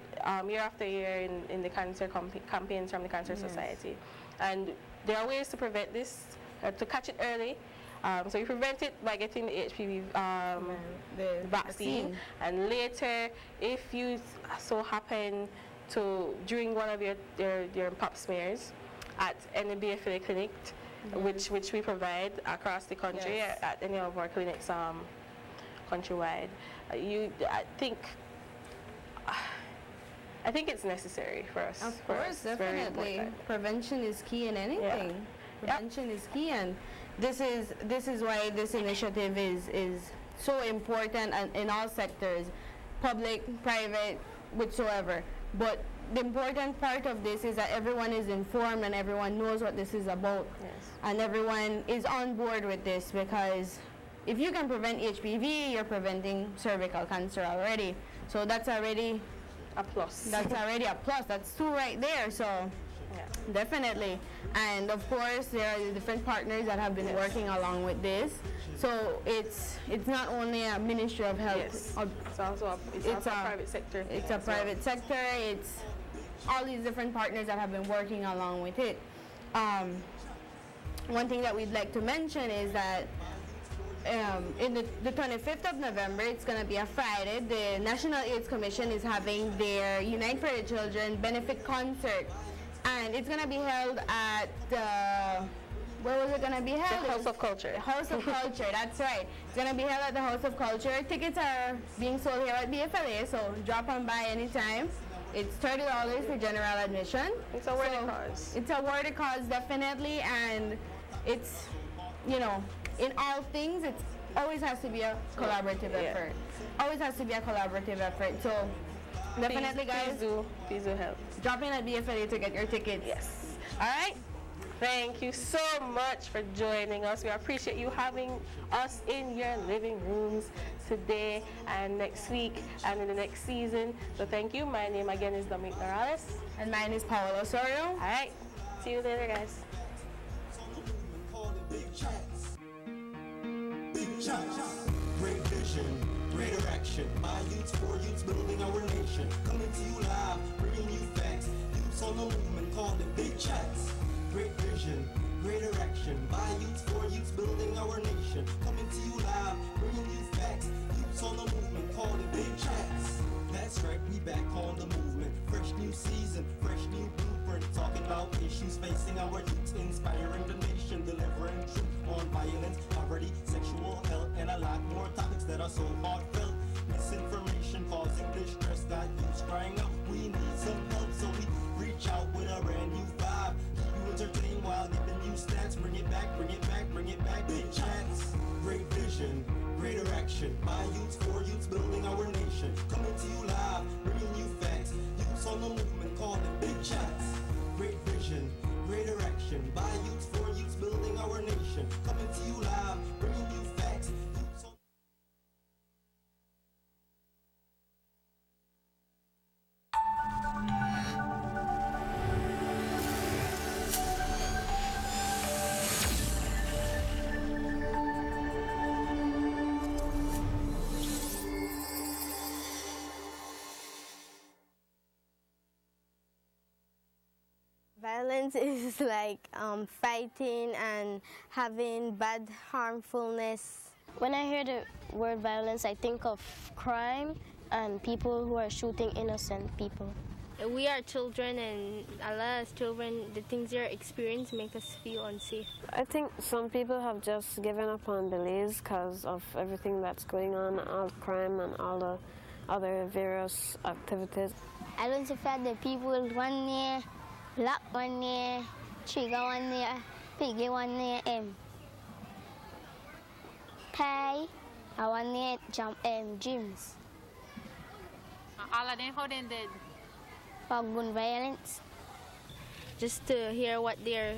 year after year in the cancer campaigns from the Cancer Society. And there are ways to prevent this, to catch it early. So you prevent it by getting the HPV the vaccine. And later, if you so happen to, during one of your pap smears at any BFLA clinic, which we provide across the country at any of our clinics countrywide, I think it's necessary for us. Of course, definitely. Prevention is key in anything. Prevention is key, and this is why this initiative is so important in all sectors, public, private, whatsoever. But the important part of this is that everyone is informed and everyone knows what this is about, and everyone is on board with this, because if you can prevent HPV, you're preventing cervical cancer already. So that's already a plus. That's already a plus. That's two right there. So definitely. And of course, there are the different partners that have been working along with this. So it's not only a Ministry of Health. It's also a private sector. It's a private sector. It's all these different partners that have been working along with it. One thing that we'd like to mention is that in the 25th of November, it's going to be a Friday, the National AIDS Commission is having their Unite for the Children benefit concert. And it's going to be held at where was it going to be held? The House of Culture. The House of Culture, that's right. It's going to be held at the House of Culture. Tickets are being sold here at BFLA, so drop on by anytime. It's $30 for general admission. It's a worthy cause. It's a worthy cause, definitely, and it's, you know, in all things, it always has to be a collaborative effort. Always has to be a collaborative effort. So definitely, guys, please do help. Drop in at BFLA to get your tickets. Yes. All right. Thank you so much for joining us. We appreciate you having us in your living rooms today and next week and in the next season. So thank you. My name again is Dominique Morales. And mine is Paolo Osorio. All right. See you later, guys. Great vision, greater action. By youths, for youths, building our nation. Coming to you live, bringing you facts. Youths on the movement, called it Big Chats. Great vision, greater action. By youths, for youths, building our nation. Coming to you live, bringing you facts. Youths on the movement, called it Big Chats. That's right, we back on the movement. Fresh new season, fresh new blueprint. Talking about issues facing our youths, inspiring the nation, delivering truth on violence, poverty, sexual health, and a lot more topics that are so heartfelt. Misinformation causing distress, got youths crying out, we need some help. So we reach out with a brand new vibe. Keep you entertained while giving you stats. Bring it back, bring it back, bring it back. Big chats, great vision, greater action. By youths, for youths, building our nation. Coming to you live, bringing you facts. Youths on the movement, called it Big Chats. Great vision, greater action. By youths, for youths, building our nation. Coming to you live, bringing you facts. Violence is like fighting and having bad harmfulness. When I hear the word violence, I think of crime and people who are shooting innocent people. We are children, and a lot of children, the things they experience make us feel unsafe. I think some people have just given up on Belize because of everything that's going on, all the crime and all the other various activities. I don't see that the people one year, black one year, trigger one year, piggy one year, Thai, I want jump gyms. All of them, how they did? For gun violence. Just to hear what their